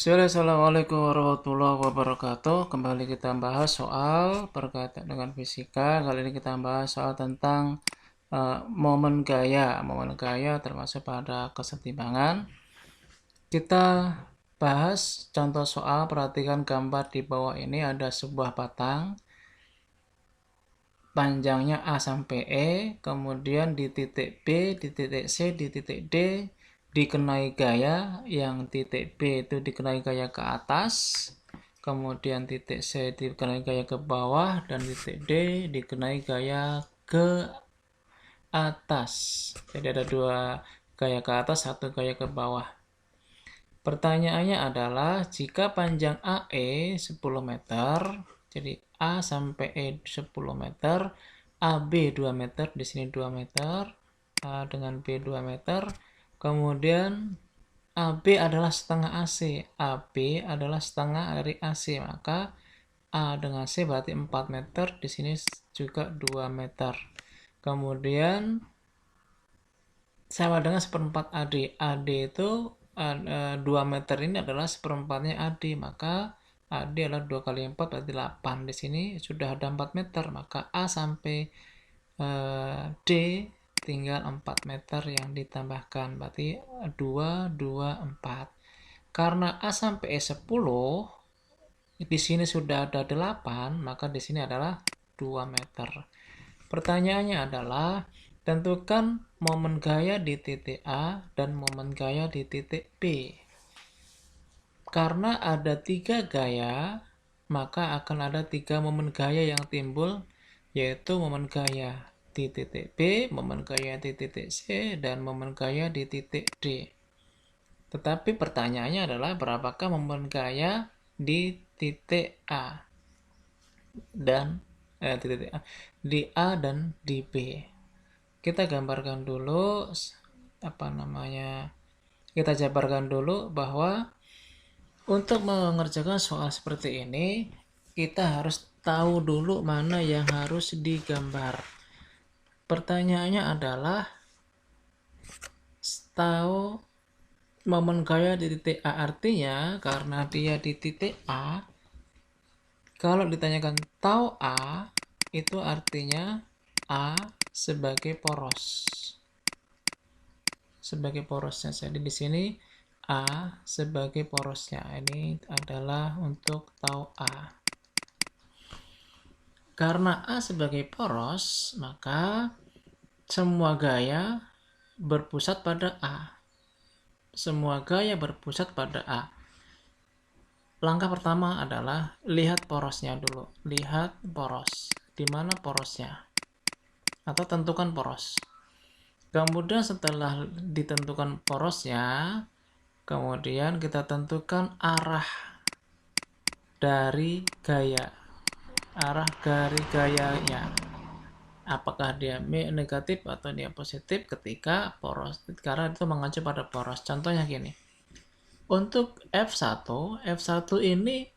Assalamualaikum warahmatullahi wabarakatuh. Kembali kita bahas soal berkaitan dengan fisika. Kali ini kita bahas soal tentang momen gaya. Momen gaya termasuk pada kesetimbangan. Kita bahas contoh soal. Perhatikan gambar di bawah ini. Ada sebuah batang. Panjangnya A sampai E. Kemudian di titik B, di titik C, di titik D dikenai gaya. Yang titik B itu dikenai gaya ke atas, kemudian titik C dikenai gaya ke bawah, dan titik D dikenai gaya ke atas. Jadi ada dua gaya ke atas, satu gaya ke bawah. Pertanyaannya adalah jika panjang AE 10 meter, jadi A sampai E 10 meter, AB 2 meter, di sini 2 meter, A dengan B 2 meter, kemudian AB adalah setengah AC, AB adalah setengah dari AC, maka A dengan C berarti 4 meter, di sini juga 2 meter. Kemudian sama dengan seperempat AD. AD itu 2 meter ini adalah seperempatnya AD, maka AD adalah 2 kali 4 berarti 8. Di sini sudah ada 4 meter, maka A sampai D tinggal 4 meter yang ditambahkan, berarti 2, 2, 4. Karena A sampai E 10, di sini sudah ada 8, maka di sini adalah 2 meter. Pertanyaannya adalah tentukan momen gaya di titik A dan momen gaya di titik B. Karena ada 3 gaya, maka akan ada 3 momen gaya yang timbul, yaitu momen gaya di titik B, momen gaya di titik C, dan momen gaya di titik D. Tetapi pertanyaannya adalah berapakah momen gaya di titik A dan di A dan di B. Kita gambarkan dulu kita jabarkan dulu bahwa untuk mengerjakan soal seperti ini kita harus tahu dulu mana yang harus digambar. Pertanyaannya adalah tahu momen gaya di titik A, artinya karena dia di titik A, kalau ditanyakan tahu A, itu artinya A sebagai poros. Sebagai porosnya. Jadi di sini A sebagai porosnya. Ini adalah untuk tahu A. Karena A sebagai poros, maka semua gaya berpusat pada A. Semua gaya berpusat pada A. Langkah pertama adalah lihat porosnya dulu. Lihat poros. Di mana porosnya? Atau tentukan poros. Kemudian setelah ditentukan porosnya, kemudian kita tentukan arah dari gaya. Arah dari gayanya. Apakah dia negatif atau dia positif ketika poros. Karena itu mengacu pada poros. Contohnya gini. Untuk F1 ini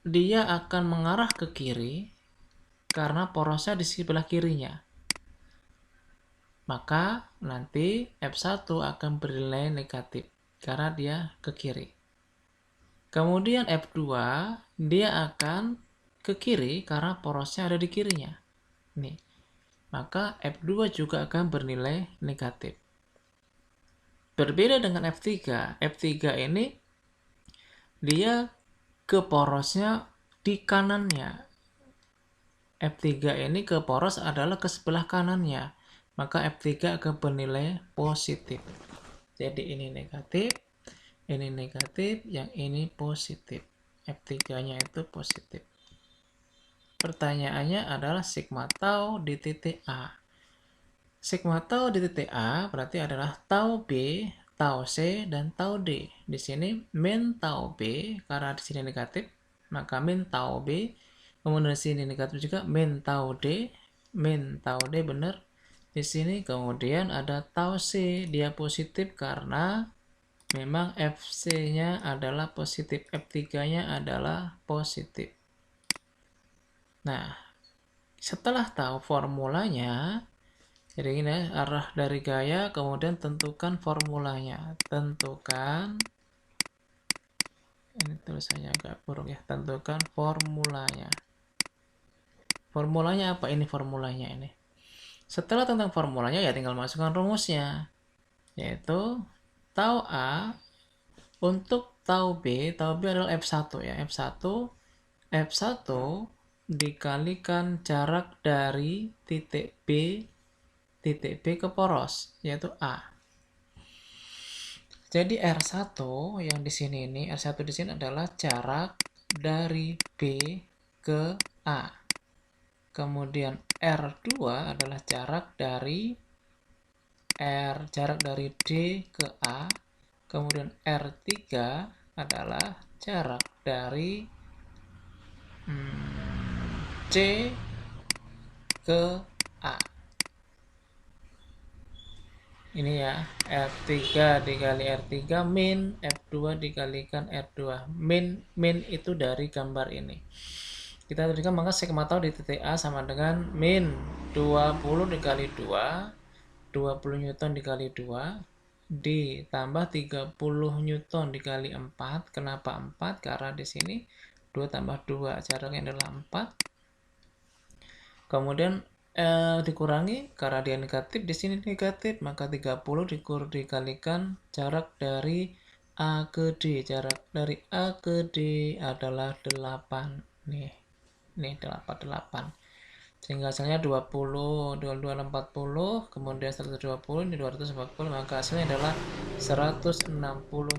dia akan mengarah ke kiri karena porosnya di sebelah kirinya. Maka nanti F1 akan bernilai negatif karena dia ke kiri. Kemudian F2 dia akan ke kiri karena porosnya ada di kirinya. Nih. Maka F2 juga akan bernilai negatif. Berbeda dengan F3. F3 ini dia ke porosnya di kanannya. F3 ini ke poros adalah ke sebelah kanannya. Maka F3 akan bernilai positif. Jadi ini negatif, yang ini positif. F3-nya itu positif. Pertanyaannya adalah sigma tau di titik A. Sigma tau di titik A berarti adalah tau B, tau C, dan tau D. Di sini min tau B, karena di sini negatif, maka min tau B. Kemudian di sini negatif juga, min tau D benar. Di sini kemudian ada tau C, dia positif karena memang FC-nya adalah positif, F3-nya adalah positif. Nah, setelah tahu formulanya, jadi ini arah dari gaya, kemudian tentukan formulanya. Tentukan Ini tulisannya agak buruk ya. Tentukan formulanya. Formulanya apa ini formulanya ini? Setelah tentang formulanya ya tinggal masukkan rumusnya. Yaitu tau A untuk tau B adalah F1 ya. F1 dikalikan jarak dari titik B ke poros, yaitu A. Jadi R1 yang di sini R1 di sini adalah jarak dari B ke A. Kemudian R2 adalah jarak dari D ke A. Kemudian R3 adalah jarak dari C ke A. Ini ya, R3 dikali R3 min F2 dikalikan R2. Min itu dari gambar ini. Kita tuliskan maka sigma tau di titik A sama dengan min 20 dikali 2, 20 Newton dikali 2, ditambah 30 Newton dikali 4. Kenapa 4? Karena di sini 2 tambah 2, jaraknya adalah 4. Kemudian dikurangi karena dia negatif, di sini negatif, maka 30 dikalikan jarak dari A ke D. Jarak dari A ke D adalah 8. Nih 8. Sehingga hasilnya 20, 22, 40, kemudian 120, ini 240, maka hasilnya adalah 160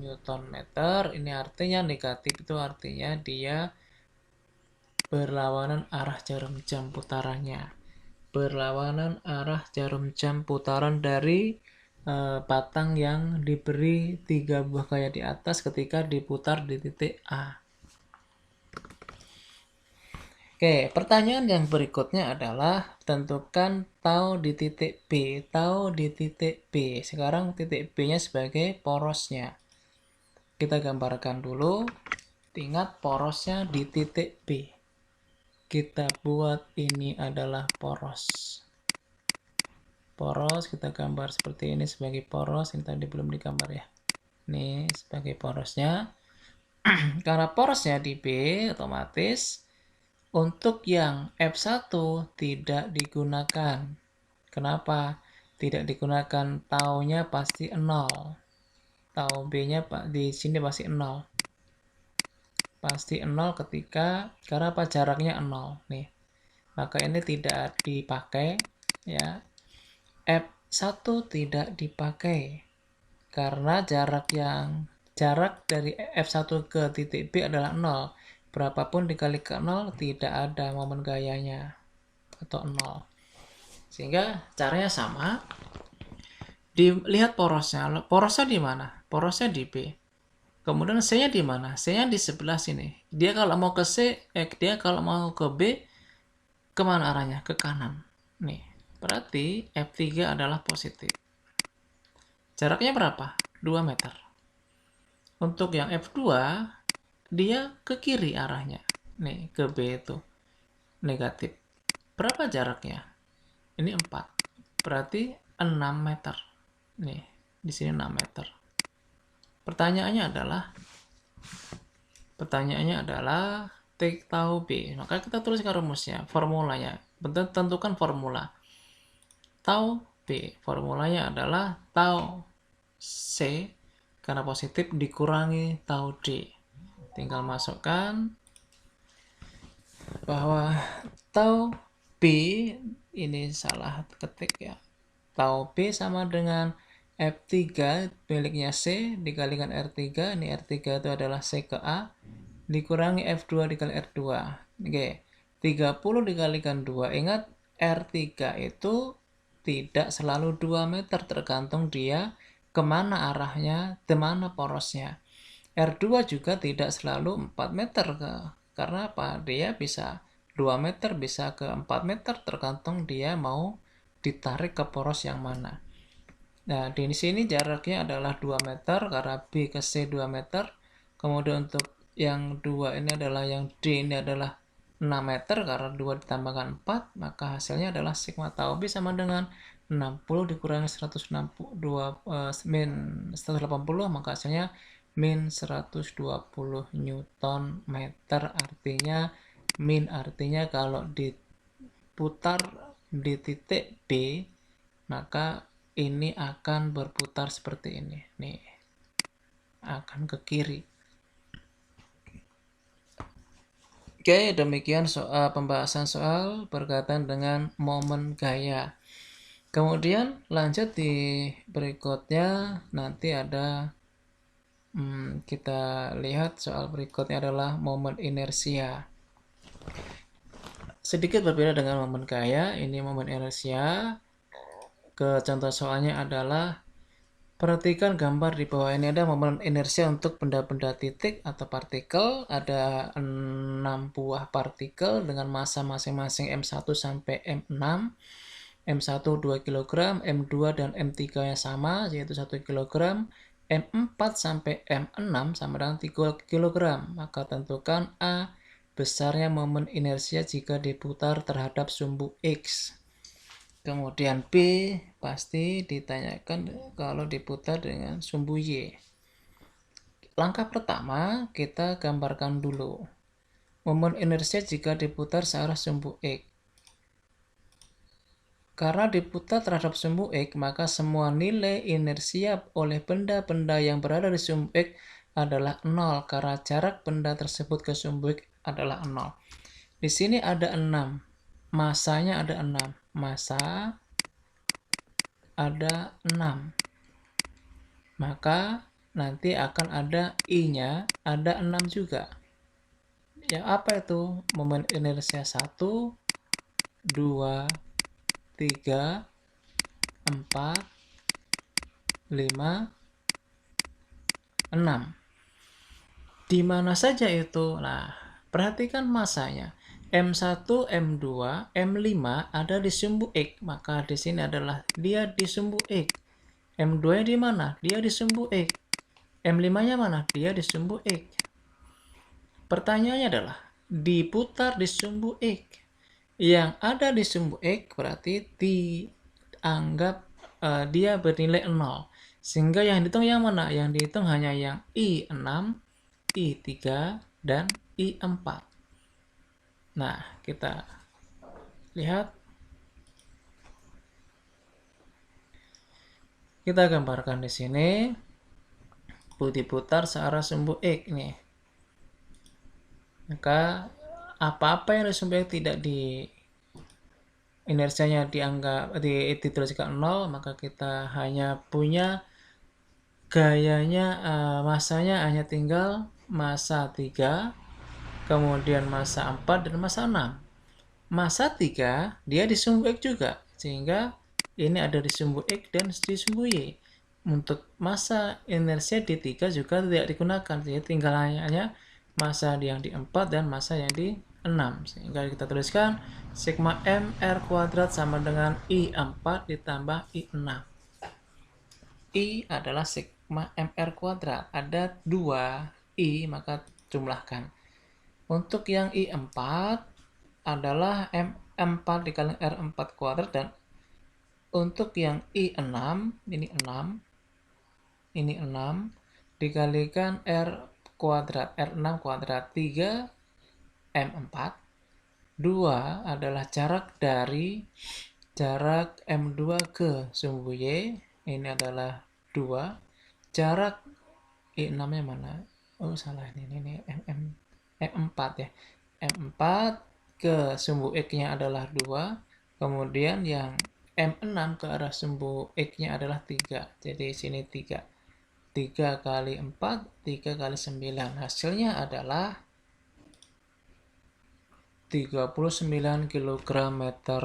Newton meter. Ini artinya negatif itu artinya dia berlawanan arah jarum jam putarannya. Berlawanan arah jarum jam putaran dari batang yang diberi 3 buah gaya di atas ketika diputar di titik A. Oke, pertanyaan yang berikutnya adalah tentukan tau di titik B. Tau di titik B. Sekarang titik B-nya sebagai porosnya. Kita gambarkan dulu. Ingat porosnya di titik B. Kita buat ini adalah poros. Poros kita gambar seperti ini sebagai poros. Ini tadi belum digambar ya. Ini sebagai porosnya. Karena porosnya di B, otomatis untuk yang F1 tidak digunakan. Kenapa? Tidak digunakan, taunya pasti 0. Tau B-nya di sini pasti 0. Pasti 0 karena apa? Jaraknya 0. Nih. Maka ini tidak dipakai ya. F1 tidak dipakai karena jarak dari F1 ke titik B adalah 0. Berapapun dikali ke 0 tidak ada momen gayanya atau 0. Sehingga caranya sama. Dilihat porosnya. Porosnya di mana? Porosnya di B. Kemudian C-nya di mana? C-nya di sebelah sini. Dia kalau mau ke dia kalau mau ke B, kemana arahnya? Ke kanan. Nih, berarti F3 adalah positif. Jaraknya berapa? 2 meter. Untuk yang F2, dia ke kiri arahnya. Nih, ke B itu. Negatif. Berapa jaraknya? Ini 4. Berarti 6 meter. Nih, di sini 6 meter. Pertanyaannya adalah tau B. Maka kita tuliskan rumusnya, formulanya. Tentukan formula. Tau B. Formulanya adalah tau C karena positif dikurangi tau D. Tinggal masukkan bahwa tau B ini salah ketik ya. Tau B sama dengan F3 miliknya C dikalikan R3. Ini R3 itu adalah C ke A. Dikurangi F2 dikali R2. Oke. 30 dikalikan 2. Ingat R3 itu tidak selalu 2 meter. Tergantung dia kemana arahnya, kemana porosnya. R2 juga tidak selalu 4 meter. Karena apa? Dia bisa 2 meter, bisa ke 4 meter. Tergantung dia mau ditarik ke poros yang mana. Nah, di sini jaraknya adalah 2 meter karena B ke C 2 meter. Kemudian untuk yang 2 ini adalah yang D ini adalah 6 meter karena 2 ditambahkan 4, maka hasilnya adalah sigma tau B sama dengan 60 dikurangi 180, min 180, maka hasilnya min 120 Newton meter, artinya min artinya kalau diputar di titik B, maka ini akan berputar seperti ini. Nih, akan ke kiri. Oke, demikian pembahasan soal berkaitan dengan momen gaya. Kemudian lanjut di berikutnya, nanti ada kita lihat soal berikutnya adalah momen inersia. Sedikit berbeda dengan momen gaya, ini momen inersia. Contoh soalnya adalah perhatikan gambar di bawah ini, ada momen inersia untuk benda-benda titik atau partikel. Ada 6 buah partikel dengan massa masing-masing M1 sampai M6. M1 2 kg, M2 dan M3-nya sama, yaitu 1 kg. M4 sampai M6 sama dengan 3 kg. Maka tentukan A, besarnya momen inersia jika diputar terhadap sumbu X. Kemudian B, pasti ditanyakan kalau diputar dengan sumbu Y. Langkah pertama, kita gambarkan dulu momen inersia jika diputar searah sumbu X. Karena diputar terhadap sumbu X, maka semua nilai inersia oleh benda-benda yang berada di sumbu X adalah 0, karena jarak benda tersebut ke sumbu X adalah 0. Di sini ada 6, masanya ada 6, massa ada 6. Maka nanti akan ada I-nya, ada 6 juga. Yang apa itu? Momen inersia 1, 2, 3, 4, 5, 6. Di mana saja itu? Nah, perhatikan masanya. M1, M2, M5 ada di sumbu X, maka di sini adalah dia di sumbu X. M2-nya di mana? Dia di sumbu X. M5-nya mana? Dia di sumbu X. Pertanyaannya adalah, diputar di sumbu X. Yang ada di sumbu X berarti dianggap dia bernilai 0. Sehingga yang dihitung yang mana? Yang dihitung hanya yang I6, I3, dan I4. Nah, kita lihat. Kita gambarkan di sini. Diputar searah sumbu X nih. Maka apa-apa yang di sumbu X tidak di inersianya dianggap dituliskan 0, maka kita hanya punya gayanya, masanya hanya tinggal massa 3, kemudian massa 4 dan massa 6. Massa 3 dia di sumbu X juga, sehingga ini ada di sumbu X dan di sumbu Y. Untuk massa inersia di 3 juga tidak digunakan, jadi tinggal hanya massa yang di 4 dan massa yang di 6. Sehingga kita tuliskan sigma mr kuadrat sama dengan I4 ditambah I6. I adalah sigma mr kuadrat. Ada 2 I, maka jumlahkan. Untuk yang I4 adalah M4 dikali R4 kuadrat, dan untuk yang I6, ini 6 dikalikan R kuadrat, R6 kuadrat, 3 M4. 2 adalah jarak dari jarak M2 ke sumbu Y, ini adalah 2. Jarak I6-nya mana? Oh, salah, ini M4 ya. M4 ke sumbu X-nya adalah 2. Kemudian yang M6 ke arah sumbu X-nya adalah 3. Jadi sini 3. 3 kali 4, 3 kali 9. Hasilnya adalah 39 kg meter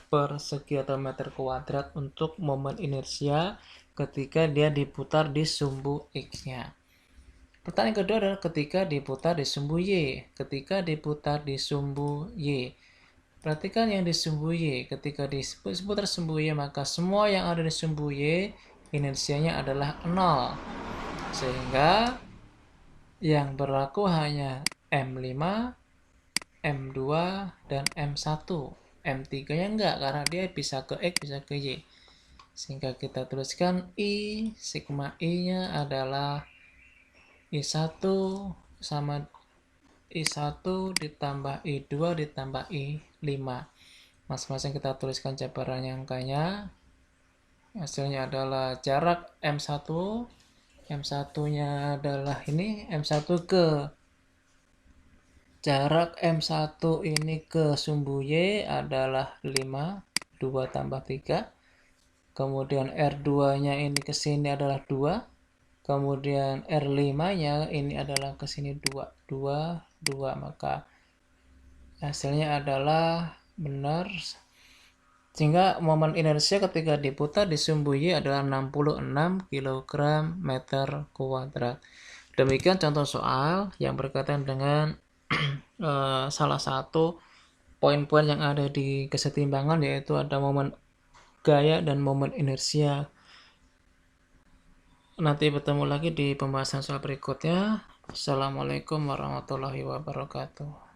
persegi atau meter kuadrat untuk momen inersia ketika dia diputar di sumbu X-nya. Pertanyaan kedua adalah ketika diputar di sumbu Y. Ketika diputar di sumbu Y. Perhatikan yang di sumbu Y. Ketika diputar sumbu Y, maka semua yang ada di sumbu Y inersianya adalah 0. Sehingga yang berlaku hanya M5, M2, dan M1. M3-nya enggak, karena dia bisa ke X, bisa ke Y. Sehingga kita tuliskan I, sigma I-nya adalah I1 sama I1 ditambah I2 ditambah I5. Masing-masing kita tuliskan jabarannya angkanya. Hasilnya adalah jarak M1. M1-nya adalah ini, M1 ke jarak M1 ini ke sumbu Y adalah 5, 2 tambah 3. Kemudian R2-nya ini ke sini adalah 2. Kemudian R5-nya ini adalah ke sini 2. 2, 2. Maka hasilnya adalah benar. Sehingga momen inersia ketika diputar di sumbu Y adalah 66 kg meter kuadrat. Demikian contoh soal yang berkaitan dengan salah satu poin-poin yang ada di kesetimbangan, yaitu ada momen gaya dan momen inersia. Nanti bertemu lagi di pembahasan soal berikutnya. Assalamualaikum warahmatullahi wabarakatuh.